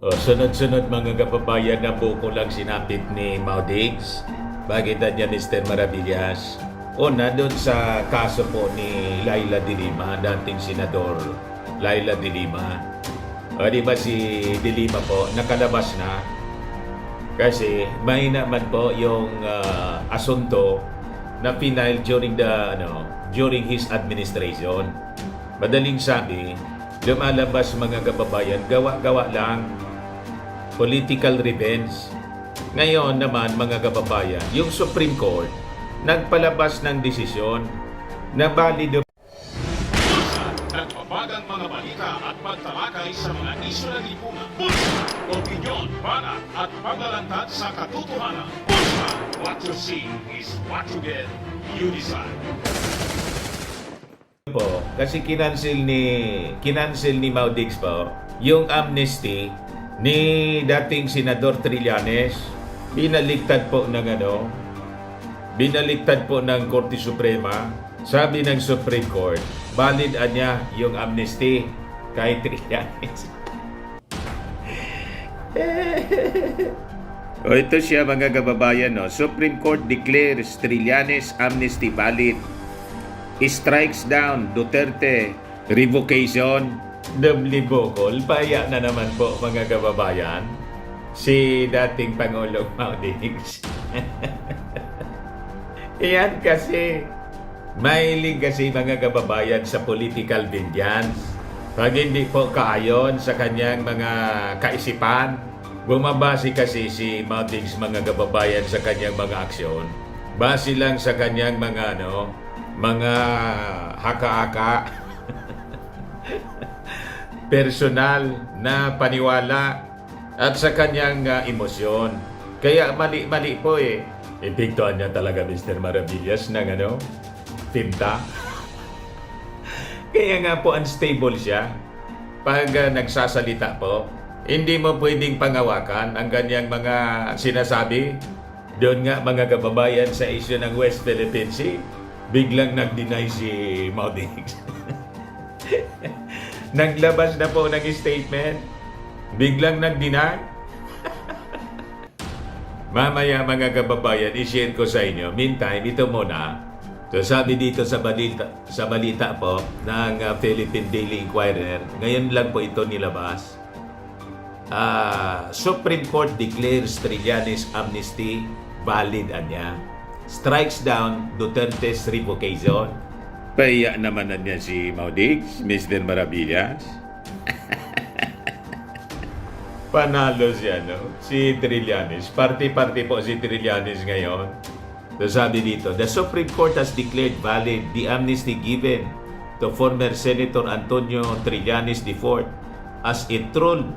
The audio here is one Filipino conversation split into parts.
Sunod-sunod mga kababayan na buko lang sinapit ni Maudigs. Bakit niya Mr. Maravillas? Una, doon sa kaso po ni Laila de Lima, dating senador Laila de Lima. Di ba si de Lima po, nakalabas na? Kasi may naman po yung asunto na final during his administration. Madaling sabi, lumalabas mga kababayan, gawa-gawa lang, political revenge. Ngayon naman mga kababayan, yung Supreme Court nagpalabas ng desisyon na balido. Nagbabagang mga balita at pagtalakay sa mga isyu ng lipunan. Pulsa, opinyon, banat at paglalantad sa katotohanan. Pulsa, what you see is what you get. You decide. Po, kasi kinancel ni Maudigs po yung amnesty ni dating Senador Trillanes. Binaligtad po ng Korte Suprema. Sabi ng Supreme Court, valid niya yung amnesty kay Trillanes. Ito siya mga kababayan, no? Supreme Court declares Trillanes amnesty valid. Strikes down Duterte revocation. Doble bukol. Paya na naman po mga kababayan si dating Pangulong Maudigs. Iyan kasi mahilig kasi mga kababayan sa political vengeance. Pag hindi po kaayon sa kanyang mga kaisipan, bumabase kasi si Maudigs mga kababayan sa kanyang mga aksyon. Base lang sa kanyang mga mga haka-haka personal na paniwala at sa kanyang emosyon. Kaya mali-mali po eh. Ipigtuan niya talaga Mr. Maravillas ng tinta. Kaya nga po unstable siya. Pag nagsasalita po, hindi mo pwedeng pangawakan ang kanyang mga sinasabi. Doon nga mga kababayan sa issue ng West Philippine Sea, biglang nag-deny si Maudigs. Naglabas na po ng statement, biglang nag-deny. Mamaya mga kababayan, i-share ko sa inyo. Meantime, ito muna. So sabi dito sa balita po ng Philippine Daily Inquirer, ngayon lang po ito nilabas. Supreme Court declares Trillanes amnesty valid niya. Strikes down Duterte's revocation. Paya naman niya si Maudigs, Mr. Maravillas. Panalo siya, no? Si Trillanes. Party-party po si Trillanes ngayon. So sabi dito, the Supreme Court has declared valid the amnesty given to former Senator Antonio Trillanes IV as it ruled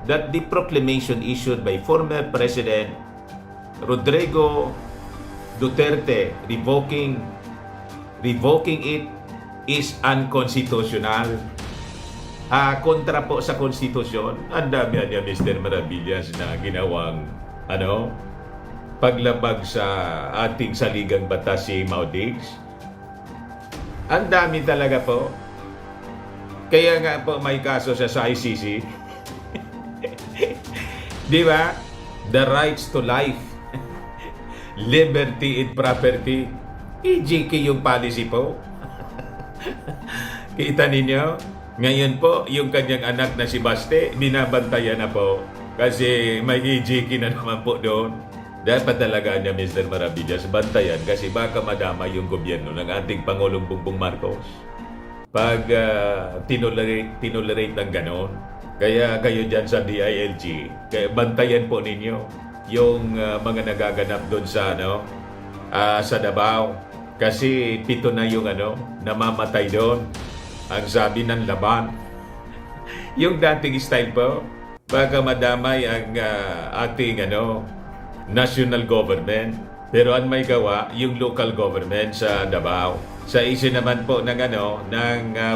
that the proclamation issued by former President Rodrigo Duterte revoking it is unconstitutional. Kontra po sa konstitusyon. Ang dami niya Mr. Maravillas na ginawang paglabag sa ating saligang batas si Maudigs. Ang dami talaga po. Kaya nga po may kaso siya sa ICC. Di ba? The rights to life, liberty and property. EJK yung policy po. Kita ninyo? Ngayon po, yung kanyang anak na si Baste, binabantayan na po. Kasi may EJK na naman po doon. Dapat talaga niya, Mr. Maravillas, bantayan kasi baka madama yung gobyerno ng ating Pangulong Bongbong Marcos. Pag tinolerate ng ganon. Kaya kayo dyan sa DILG, kaya bantayan po ninyo yung mga nagaganap doon sa sa Davao. Kasi 7 na yung namamatay doon. Ang sabi ng laban. Yung dating style po, baka madamay ang ating national government. Pero ang may gawa, yung local government sa Davao. Sa issue naman po ng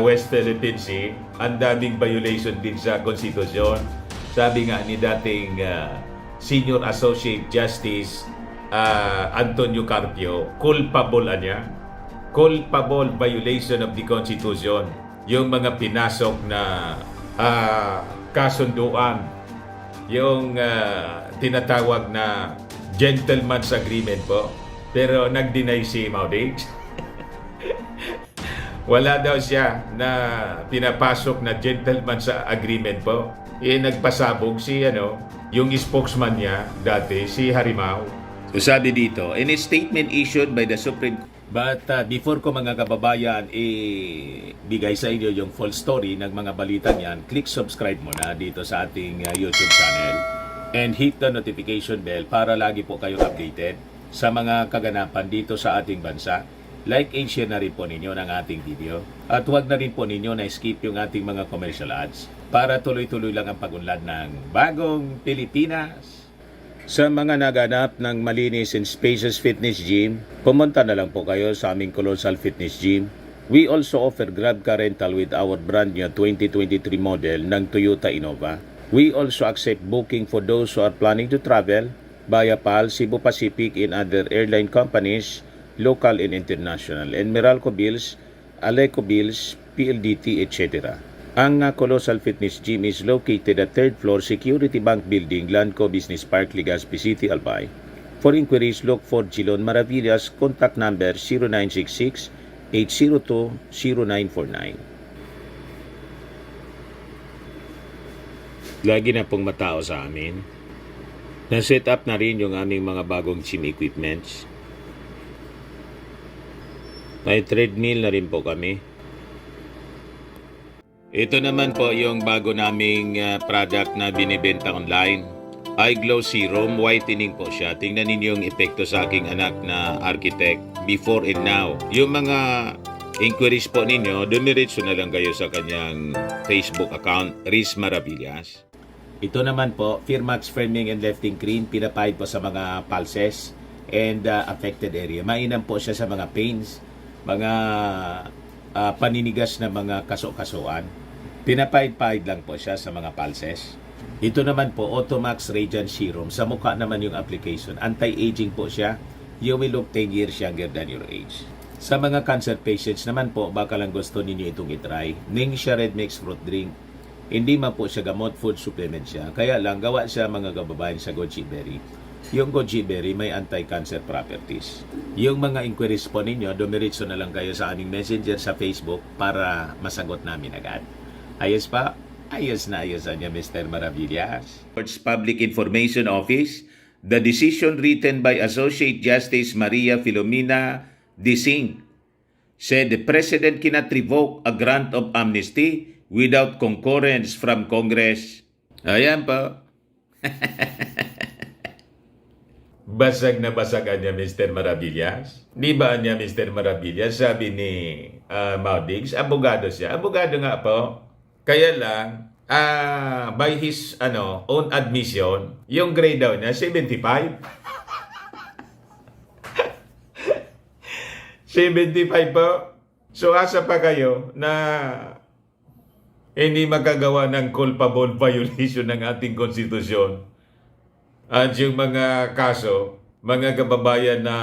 West Philippine Sea, ang daming violation din sa konstitusyon. Sabi nga ni dating Senior Associate Justice Antonio Carpio, culpable violation of the Constitution yung mga pinasok na kasunduan yung tinatawag na gentleman's agreement po. Pero nag-deny si Maudix. Wala daw siya na pinapasok na gentleman's agreement po. Nagpasabog si yung spokesman niya dati, si Harimau. So sabi dito, in a statement issued by the Supreme Court. But before ko mga kababayan bigay sa inyo yung full story ng mga balita niyan, click subscribe muna dito sa ating YouTube channel and hit the notification bell para lagi po kayong updated sa mga kaganapan dito sa ating bansa. Like and share na rin po ninyo ng ating video. At huwag na rin po ninyo na skip yung ating mga commercial ads para tuloy-tuloy lang ang pagunlad ng bagong Pilipinas. Sa mga naganap ng malinis and spacious fitness gym, pumunta na lang po kayo sa aming Colossal Fitness Gym. We also offer Grab car rental with our brand new 2023 model ng Toyota Innova. We also accept booking for those who are planning to travel via PAL, Cebu Pacific, and other airline companies, local and international, and Meralco Bills, Aleco Bills, PLDT, etc. Ang Colossal Fitness Gym is located at 3rd floor Security Bank Building, Lanco Business Park, Legazpi City, Albay. For inquiries, look for Gilon Maravillas. Contact number 0966-802-0949. Lagi na pong matao sa amin. Na-set up na rin yung aming mga bagong gym equipments. May treadmill na rin po kami. Ito naman po yung bago naming product na binibenta online. Eye Glow Serum, whitening po siya. Tingnan ninyo yung epekto sa aking anak na architect before and now. Yung mga inquiries po ninyo, dumiretso na lang kayo sa kanyang Facebook account, Riz Maravillas. Ito naman po, Firmax Firming and Lifting Cream, pinapahid po sa mga pulses and affected area. Mainam po siya sa mga pains, mga paninigas na mga kaso-kasuan. Pinapahid-pahid lang po siya sa mga pulses. Ito naman po, Automax Radiant Serum. Sa mukha naman yung application. Anti-aging po siya. You will look 10 years younger than your age. Sa mga cancer patients naman po, baka lang gusto ninyo itong itry. Ning siya Red Mix Fruit Drink. Hindi man po siya gamot, food supplement siya. Kaya lang, gawa siya mga kababayan sa goji berry. Yung goji berry may anti-cancer properties. Yung mga inquiries po ninyo, dumiretso na lang kayo sa aming messenger sa Facebook para masagot namin agad. Ayos pa? Ayos na ayos niya, Mr. Maravillas. Public Information Office, the decision written by Associate Justice Maria Filomena Dising said the President cannot revoke a grant of amnesty without concurrence from Congress. Ayan po. Basag na basagan niya, Mr. Maravillas. Di ba niya, Mr. Maravillas? Sabi ni Maudix, abogado siya. Abogado nga po. Kaya lang, by his own admission, yung grade daw niya, 75. 75 po. So asa pa kayo na hindi magagawa ng culpable violation ng ating konstitusyon? At yung mga kaso, mga kababayan na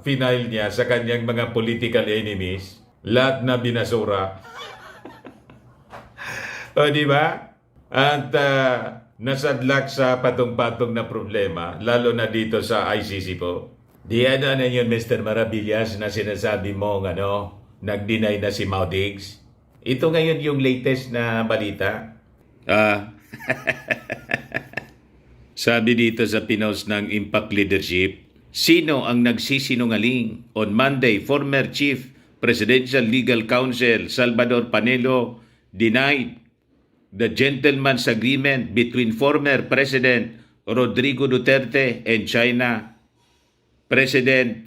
final niya sa kanyang mga political enemies, lahat na binasura. O, di ba? At nasadlak sa patong-patong na problema, lalo na dito sa ICC po. Di ano na yun, Mr. Maravillas, na sinasabi mo, nag-deny na si Maudix. Ito ngayon yung latest na balita. Sabi dito sa pinost ng Impact Leadership, sino ang nagsisinungaling? On Monday, former Chief Presidential Legal Counsel Salvador Panelo denied the gentleman's agreement between former President Rodrigo Duterte and China President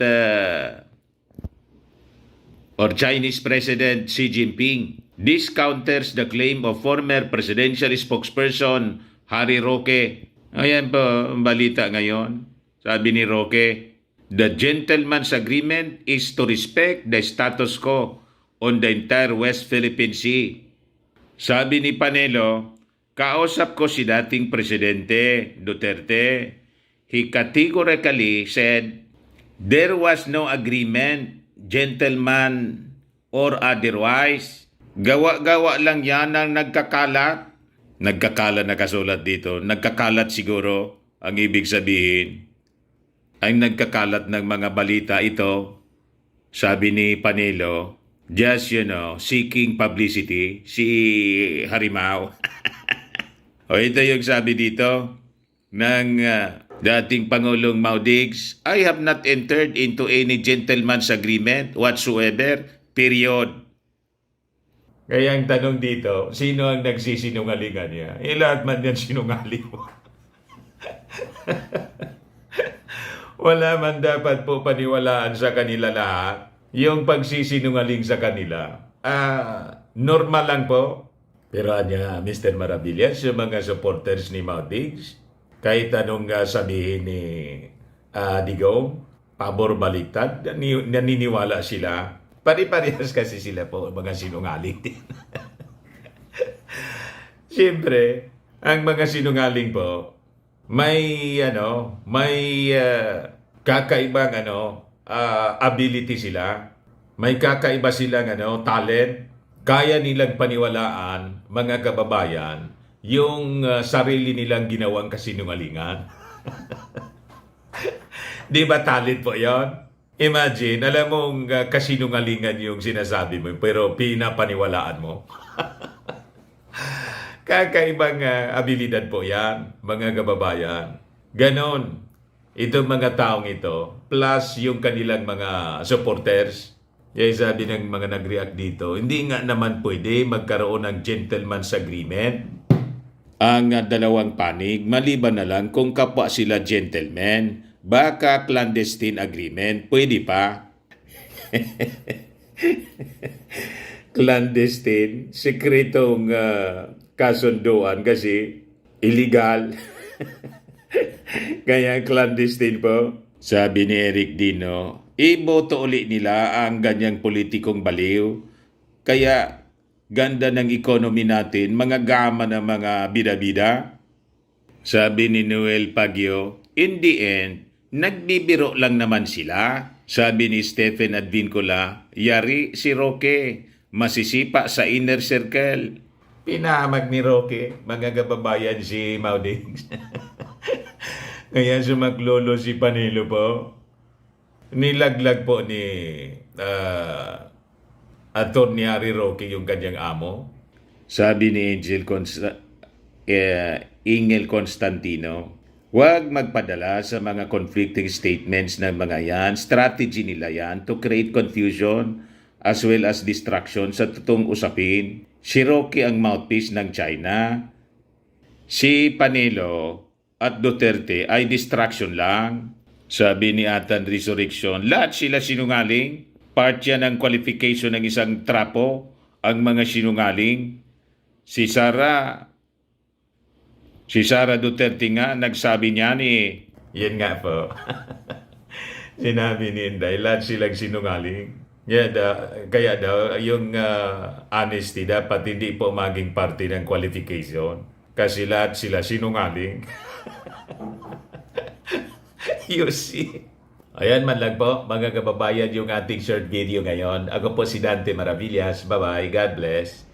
or Chinese President Xi Jinping. This counters the claim of former presidential spokesperson Harry Roque. Ayan po ang balita ngayon. Sabi ni Roque, the gentleman's agreement is to respect the status quo on the entire West Philippine Sea. Sabi ni Panelo, kausap ko si dating Presidente Duterte. He categorically said, there was no agreement, gentleman or otherwise. Gawa-gawa lang yan ang nagkakalat. Nagkakalat na kasulat dito. Nagkakalat siguro ang ibig sabihin. Ang nagkakalat ng mga balita ito, sabi ni Panelo, just, seeking publicity, si Harimau. O ito yung sabi dito ng dating Pangulong Mau Diggs, I have not entered into any gentleman's agreement whatsoever, period. Kaya ang tanong dito, sino ang nagsisinungalingan niya? Lahat man yan sinungaling mo. Wala man dapat po paniwalaan sa kanila lahat. Yung pagsisinungaling sa kanila, normal lang po. Pero Mr. Maravillas, yung mga supporters ni Mau Diggs, kahit anong sabihin ni Digong, pabor baliktad, naniniwala sila. Pari-parehas kasi sila po, mga sinungaling din. Siyempre, ang mga sinungaling po, may kakaibang ability sila. May kakaiba silang talent. Kaya nilang paniwalaan, mga kababayan, yung sarili nilang ginawang kasinungalingan. Di ba talent po yon? Imagine, alam mong kasinungalingan yung sinasabi mo, pero pinapaniwalaan mo. Kakaibang abilidad po yan, mga kababayan. Ganon. Itong mga taong ito, plus yung kanilang mga supporters, kaya sabi ng mga nag-react dito, hindi nga naman pwede magkaroon ng gentleman's agreement. Ang dalawang panig, maliban na lang kung kapwa sila gentleman, baka clandestine agreement, pwede pa. Clandestine, sekretong kasunduan kasi illegal. Kaya clandestine po. Sabi ni Eric Dino, iboto uli nila ang ganyang politikong baliw. Kaya ganda ng economy natin, mga gama ng mga bida-bida. Sabi ni Noel Pagyo, in the end, nagbibiro lang naman sila. Sabi ni Stephen Advincula, yari si Roque, masisipa sa inner circle. Pinahamag ni Roque, mga kababayan si Mau Diggs. Kaya sumaklolo si Panelo po. Nilaglag po ni Atty. Harry Roque yung kanyang amo. Sabi ni Ingel Constantino, huwag magpadala sa mga conflicting statements ng mga yan. Strategy nila yan to create confusion as well as distraction sa totoong usapin. Si Roque ang mouthpiece ng China. Si Panelo at Duterte ay distraction lang. Sabi ni Atan Resurrection, lahat sila sinungaling. Part yan ng qualification ng isang trapo, ang mga sinungaling. Si Sara Duterte nga, nagsabi niya ni... Yan nga po. Sinabi ni Inday, lahat silang sinungaling. Kaya daw, yung honesty dapat hindi po maging parte ng qualification. Kasi lahat sila sinungaling. You see? Ayan man lang po, mga kababayan, yung ating short video ngayon. Ako po si Dante Maravillas. Bye-bye. God bless.